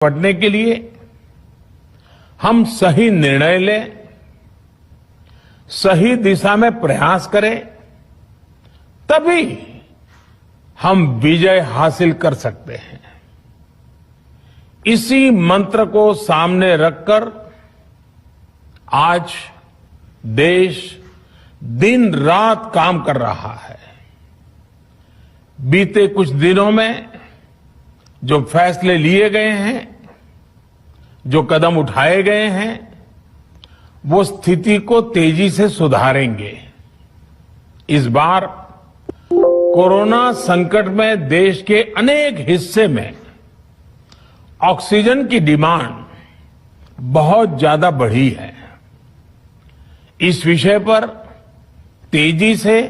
निपटने के लिए हम सही निर्णय लें, सही दिशा में प्रयास करें, तभी हम विजय हासिल कर सकते हैं। इसी मंत्र को सामने रखकर आज देश दिन रात काम कर रहा है। बीते कुछ दिनों में जो फैसले लिए गए हैं, जो कदम उठाए गए हैं, वो स्थिति को तेजी से सुधारेंगे। इस बार कोरोना संकट में देश के अनेक हिस्से में ऑक्सीजन की डिमांड बहुत ज्यादा बढ़ी है। इस विषय पर तेजी से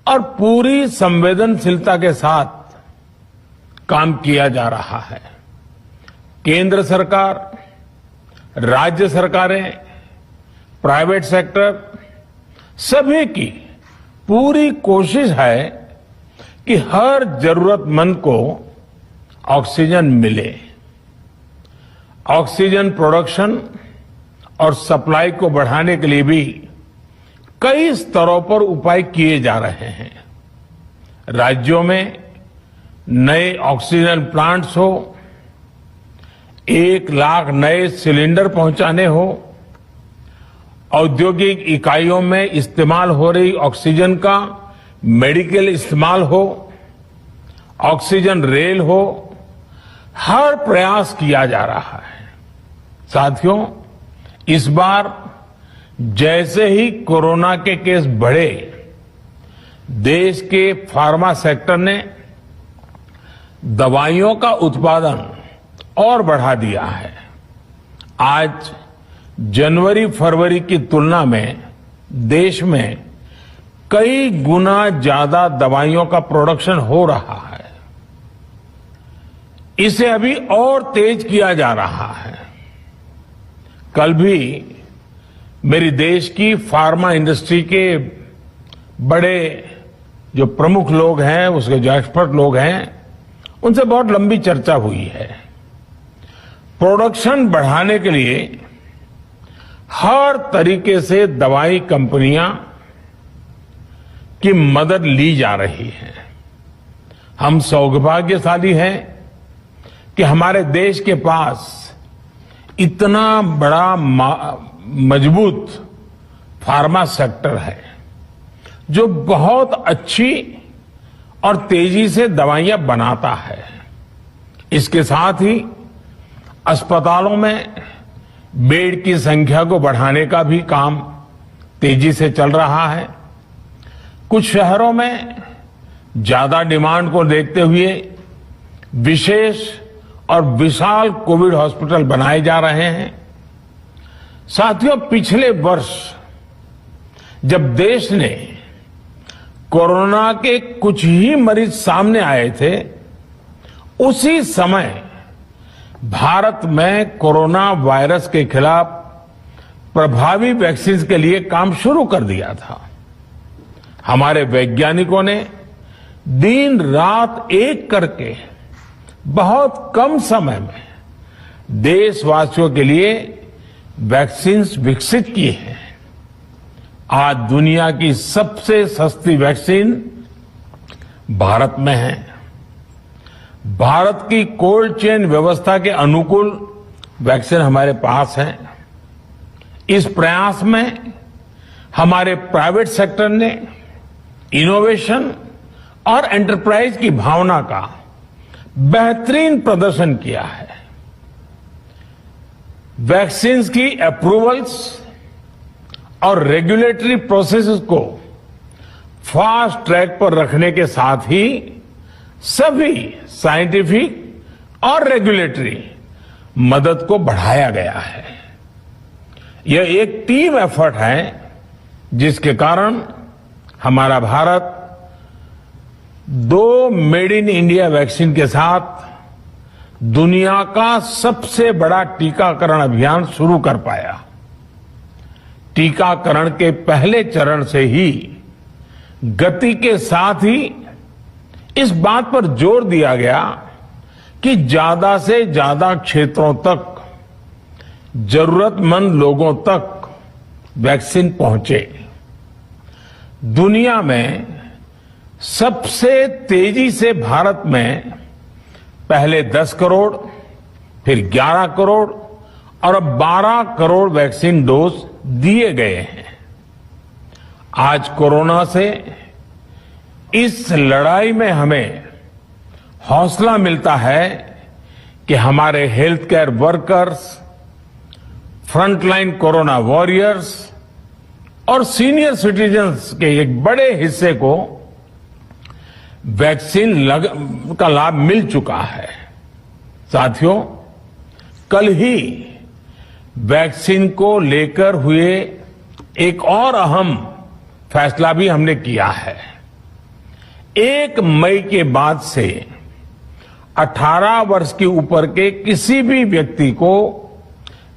और पूरी संवेदनशीलता के साथ काम किया जा रहा है। केंद्र सरकार, राज्य सरकारें, प्राइवेट सेक्टर, सभी की पूरी कोशिश है कि हर जरूरतमंद को ऑक्सीजन मिले। ऑक्सीजन प्रोडक्शन और सप्लाई को बढ़ाने के लिए भी कई स्तरों पर उपाय किए जा रहे हैं। राज्यों में नए ऑक्सीजन प्लांट्स हो, 1 लाख नए सिलेंडर पहुंचाने हो, औद्योगिक इकाइयों में इस्तेमाल हो रही ऑक्सीजन का मेडिकल इस्तेमाल हो, ऑक्सीजन रेल हो, हर प्रयास किया जा रहा है। साथियों, इस बार जैसे ही कोरोना के केस बढ़े, देश के फार्मा सेक्टर ने दवाइयों का उत्पादन और बढ़ा दिया है। आज जनवरी फरवरी की तुलना में देश में कई गुना ज्यादा दवाइयों का प्रोडक्शन हो रहा है। इसे अभी और तेज किया जा रहा है। कल भी मेरी देश की फार्मा इंडस्ट्री के बड़े जो प्रमुख लोग हैं, उसके जो एक्सपर्ट लोग हैं, उनसे बहुत लंबी चर्चा हुई है। प्रोडक्शन बढ़ाने के लिए हर तरीके से दवाई कंपनियां की मदद ली जा रही है। हम सौभाग्यशाली हैं कि हमारे देश के पास इतना बड़ा मजबूत फार्मा सेक्टर है, जो बहुत अच्छी और तेजी से दवाइयां बनाता है। इसके साथ ही अस्पतालों में बेड की संख्या को बढ़ाने का भी काम तेजी से चल रहा है। कुछ शहरों में ज्यादा डिमांड को देखते हुए विशेष और विशाल कोविड हॉस्पिटल बनाए जा रहे हैं। साथियों, पिछले वर्ष जब देश ने कोरोना के कुछ ही मरीज सामने आए थे, उसी समय भारत में कोरोना वायरस के खिलाफ प्रभावी वैक्सीन के लिए काम शुरू कर दिया था। हमारे वैज्ञानिकों ने दिन रात एक करके बहुत कम समय में देशवासियों के लिए वैक्सीन विकसित की है। आज दुनिया की सबसे सस्ती वैक्सीन भारत में है। भारत की कोल्ड चेन व्यवस्था के अनुकूल वैक्सीन हमारे पास है। इस प्रयास में हमारे प्राइवेट सेक्टर ने इनोवेशन और एंटरप्राइज की भावना का बेहतरीन प्रदर्शन किया है। वैक्सीन की अप्रूवल्स और रेगुलेटरी प्रोसेसेस को फास्ट ट्रैक पर रखने के साथ ही सभी साइंटिफिक और रेगुलेटरी मदद को बढ़ाया गया है। यह एक टीम एफर्ट है, जिसके कारण हमारा Bharat 2 made in India vaccine के साथ दुनिया का सबसे बड़ा टीकाकरण अभियान शुरू कर पाया। टीकाकरण के पहले चरण से ही गति के साथ ही इस बात पर जोर दिया गया कि ज्यादा से ज्यादा क्षेत्रों तक जरूरतमंद लोगों तक वैक्सीन पहुंचे। दुनिया में सबसे तेजी से भारत में पहले 10 करोड़, फिर 11 करोड़ और अब 12 करोड़ वैक्सीन डोज दिए गए हैं। आज कोरोना से इस लड़ाई में हमें हौसला मिलता है कि हमारे health care workers, frontline corona warriors और सीनियर सिटीजन्स के एक बड़े हिस्से को वैक्सीन का लाभ मिल चुका है। साथियों, कल ही वैक्सीन को लेकर हुए एक और अहम फैसला भी हमने किया है। 1 मई के बाद से 18 वर्ष के ऊपर के किसी भी व्यक्ति को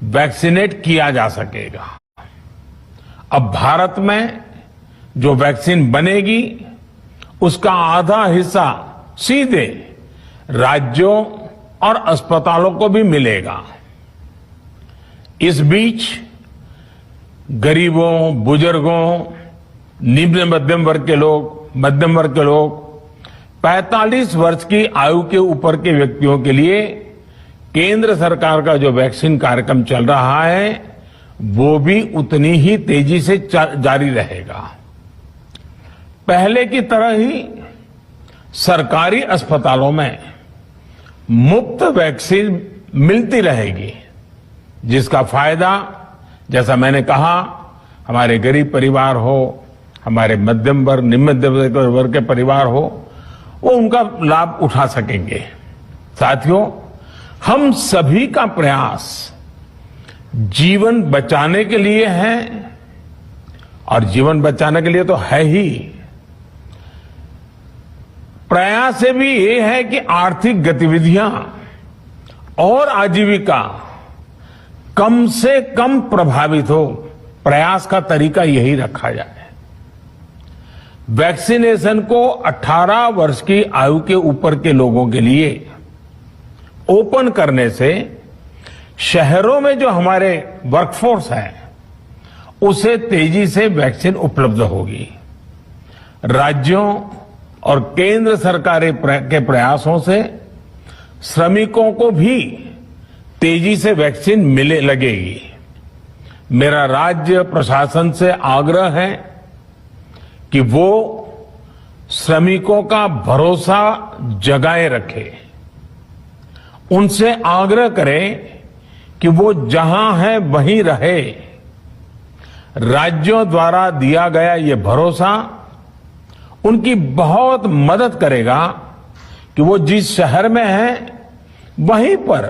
वैक्सीनेट किया जा सकेगा। अब भारत में जो वैक्सीन बनेगी उसका आधा हिस्सा सीधे राज्यों और अस्पतालों को भी मिलेगा। इस बीच गरीबों, बुजुर्गों, निम्न मध्यम वर्ग के लोग 45 वर्ष की आयु के ऊपर के व्यक्तियों के लिए केंद्र सरकार का जो वैक्सीन कार्यक्रम चल रहा है वो भी उतनी ही तेजी से जारी रहेगा। पहले की तरह ही सरकारी अस्पतालों में मुफ्त वैक्सीन मिलती रहेगी, जिसका फायदा, जैसा मैंने कहा, हमारे गरीब परिवार हो, हमारे मध्यम वर्ग, निम्न मध्यम वर्ग के परिवार हो, वो उनका लाभ उठा सकेंगे। साथियों, हम सभी का प्रयास जीवन बचाने के लिए है और जीवन बचाने के लिए तो है ही, प्रयास से भी ये है कि आर्थिक गतिविधियां और आजीविका कम से कम प्रभावित हो। प्रयास का तरीका यही रखा जाए। वैक्सीनेशन को 18 वर्ष की आयु के ऊपर के लोगों के लिए ओपन करने से शहरों में जो हमारे वर्कफोर्स है उसे तेजी से वैक्सीन उपलब्ध होगी। राज्यों और केंद्र सरकार के प्रयासों से श्रमिकों को भी तेजी से वैक्सीन मिले लगेगी। मेरा राज्य प्रशासन से आग्रह है कि वो श्रमिकों का भरोसा जगाए रखे। उनसे आग्रह करें कि वो जहां है वहीं रहे। राज्यों द्वारा दिया गया ये भरोसा उनकी बहुत मदद करेगा कि वो जिस शहर में हैं वहीं पर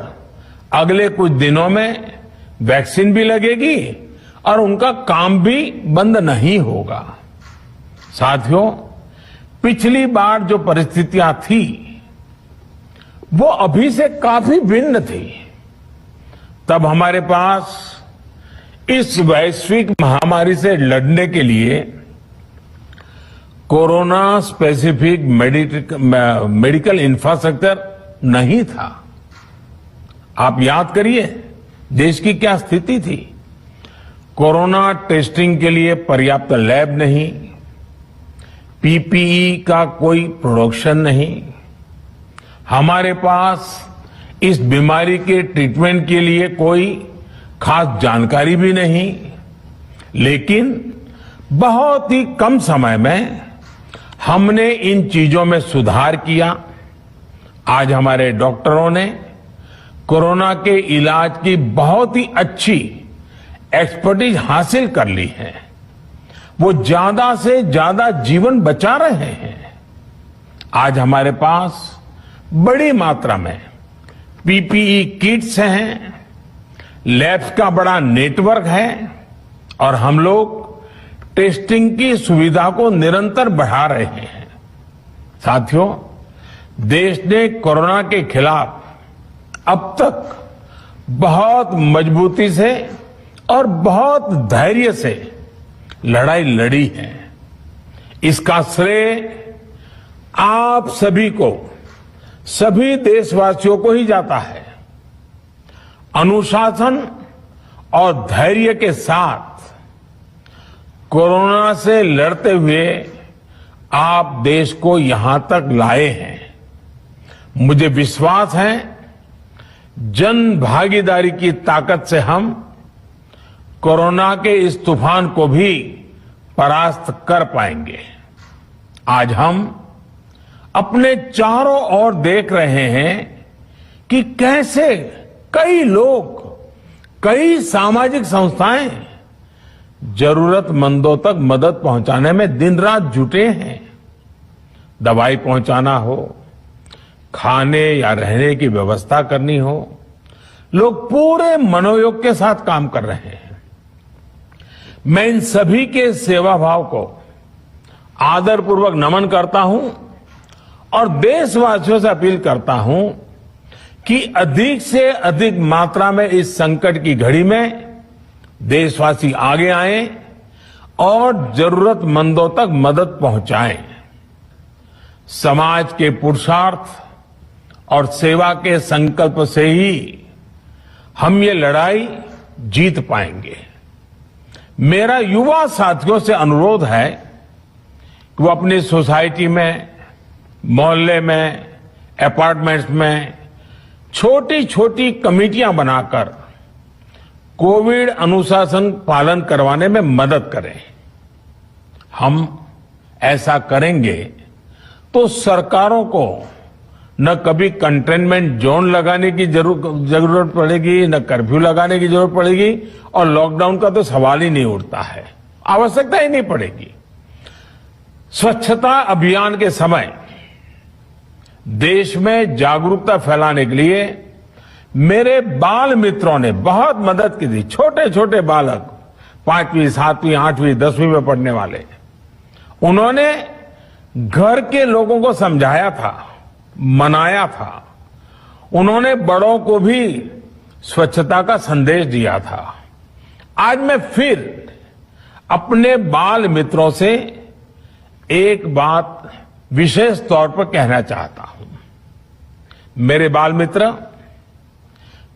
अगले कुछ दिनों में वैक्सीन भी लगेगी और उनका काम भी बंद नहीं होगा। साथियों, पिछली बार जो परिस्थितियां थी वो अभी से काफी भिन्न थी। तब हमारे पास इस वैश्विक महामारी से लड़ने के लिए कोरोना स्पेसिफिक मेडिकल इंफ्रास्ट्रक्चर नहीं था। आप याद करिए देश की क्या स्थिति थी। कोरोना टेस्टिंग के लिए पर्याप्त लैब नहीं, पीपीई का कोई प्रोडक्शन नहीं, हमारे पास इस बीमारी के ट्रीटमेंट के लिए कोई खास जानकारी भी नहीं। लेकिन बहुत ही कम समय में हमने इन चीजों में सुधार किया। आज हमारे डॉक्टरों ने कोरोना के इलाज की बहुत ही अच्छी एक्सपर्टीज हासिल कर ली है। वो ज्यादा से ज्यादा जीवन बचा रहे हैं। आज हमारे पास बड़ी मात्रा में पीपीई किट्स हैं, लैब्स का बड़ा नेटवर्क है और हम लोग टेस्टिंग की सुविधा को निरंतर बढ़ा रहे हैं। साथियों, देश ने कोरोना के खिलाफ अब तक बहुत मजबूती से और बहुत धैर्य से लड़ाई लड़ी है। इसका श्रेय आप सभी को सभी देशवासियों को ही जाता है। अनुशासन और धैर्य के साथ कोरोना से लड़ते हुए आप देश को यहां तक लाए हैं। मुझे विश्वास है जन भागीदारी की ताकत से हम कोरोना के इस तूफान को भी परास्त कर पाएंगे। आज हम अपने चारों ओर देख रहे हैं कि कैसे कई लोग, कई सामाजिक संस्थाएं जरूरतमंदों तक मदद पहुंचाने में दिन रात जुटे हैं। दवाई पहुंचाना हो, खाने या रहने की व्यवस्था करनी हो, लोग पूरे मनोयोग के साथ काम कर रहे हैं। मैं इन सभी के सेवा भाव को आदरपूर्वक नमन करता हूं और देशवासियों से अपील करता हूं कि अधिक से अधिक मात्रा में इस संकट की घड़ी में देशवासी आगे आएं और जरूरतमंदों तक मदद पहुंचाएं। समाज के पुरुषार्थ और सेवा के संकल्प से ही हम ये लड़ाई जीत पाएंगे। मेरा युवा साथियों से अनुरोध है कि वो अपनी सोसाइटी में, मोहल्ले में, अपार्टमेंट्स में छोटी छोटी कमेटियां बनाकर कोविड अनुशासन पालन करवाने में मदद करें। हम ऐसा करेंगे तो सरकारों को न कभी कंटेनमेंट जोन लगाने की जरूरत पड़ेगी, न कर्फ्यू लगाने की जरूरत पड़ेगी और लॉकडाउन का तो सवाल ही नहीं उठता है, आवश्यकता ही नहीं पड़ेगी। स्वच्छता अभियान के समय देश में जागरूकता फैलाने के लिए मेरे बाल मित्रों ने बहुत मदद की थी। छोटे छोटे बालक, 5वीं, 7वीं, 8वीं, 10वीं में पढ़ने वाले, उन्होंने घर के लोगों को समझाया था, मनाया था। उन्होंने बड़ों को भी स्वच्छता का संदेश दिया था। आज मैं फिर अपने बाल मित्रों से एक बात विशेष तौर पर कहना चाहता हूं। मेरे बाल मित्र,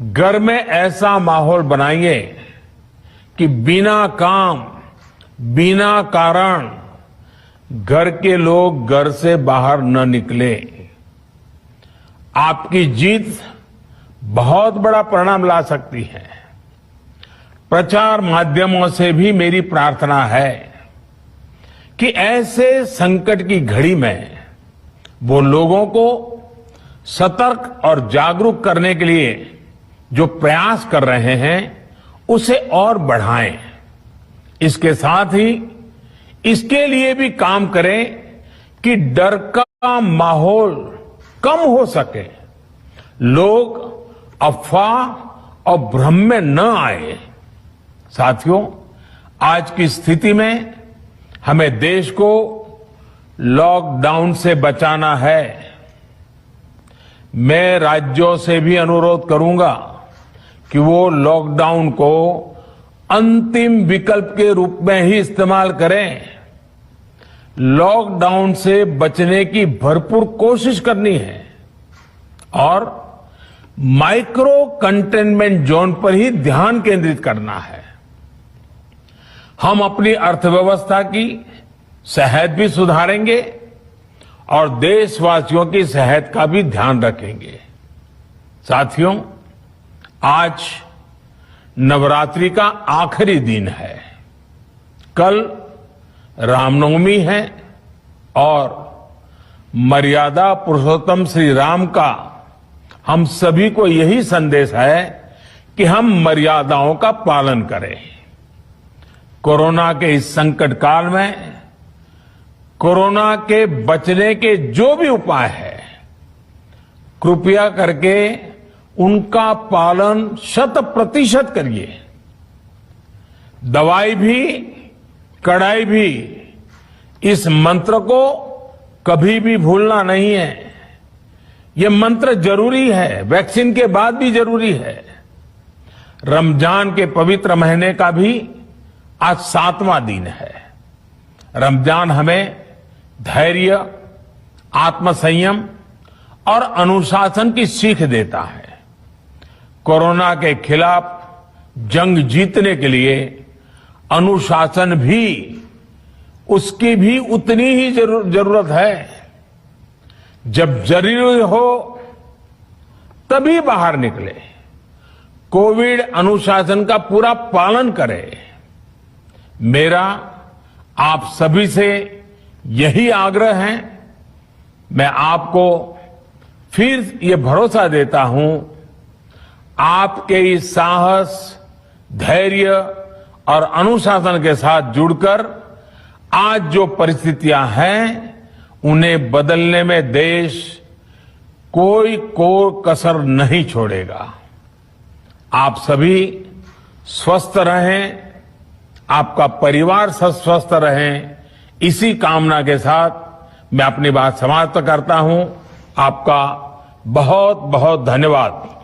घर में ऐसा माहौल बनाइए कि बिना काम, बिना कारण घर के लोग घर से बाहर न निकले। आपकी जीत बहुत बड़ा परिणाम ला सकती है। प्रचार माध्यमों से भी मेरी प्रार्थना है कि ऐसे संकट की घड़ी में वो लोगों को सतर्क और जागरूक करने के लिए जो प्रयास कर रहे हैं उसे और बढ़ाएं। इसके साथ ही इसके लिए भी काम करें कि डर का माहौल कम हो सके, लोग अफवाह और भ्रम में न आए। साथियों, आज की स्थिति में हमें देश को लॉकडाउन से बचाना है। मैं राज्यों से भी अनुरोध करूंगा कि वो लॉकडाउन को अंतिम विकल्प के रूप में ही इस्तेमाल करें। लॉकडाउन से बचने की भरपूर कोशिश करनी है और माइक्रो कंटेनमेंट जोन पर ही ध्यान केंद्रित करना है। हम अपनी अर्थव्यवस्था की सेहत भी सुधारेंगे और देशवासियों की सेहत का भी ध्यान रखेंगे। साथियों, आज नवरात्रि का आखिरी दिन है। कल रामनवमी है और मर्यादा पुरुषोत्तम श्री राम का हम सभी को यही संदेश है कि हम मर्यादाओं का पालन करें। कोरोना के इस संकट काल में कोरोना के बचने के जो भी उपाय है, कृपया करके उनका पालन 100% करिए। दवाई भी, कड़ाई भी, इस मंत्र को कभी भी भूलना नहीं है। ये मंत्र जरूरी है, वैक्सीन के बाद भी जरूरी है। रमजान के पवित्र महीने का भी आज 7वां दिन है। रमजान हमें धैर्य, आत्मसंयम और अनुशासन की सीख देता है। कोरोना के खिलाफ जंग जीतने के लिए अनुशासन भी, उसकी भी उतनी ही जरूरत है। जब जरूरी हो तभी बाहर निकले, कोविड अनुशासन का पूरा पालन करें। मेरा आप सभी से यही आग्रह है। मैं आपको फिर ये भरोसा देता हूं, आपके इस साहस, धैर्य और अनुशासन के साथ जुड़कर आज जो परिस्थितियां हैं, उन्हें बदलने में देश कोई कसर नहीं छोड़ेगा। आप सभी स्वस्थ रहें, आपका परिवार स्वस्थ रहे, इसी कामना के साथ मैं अपनी बात समाप्त करता हूं। आपका बहुत बहुत धन्यवाद।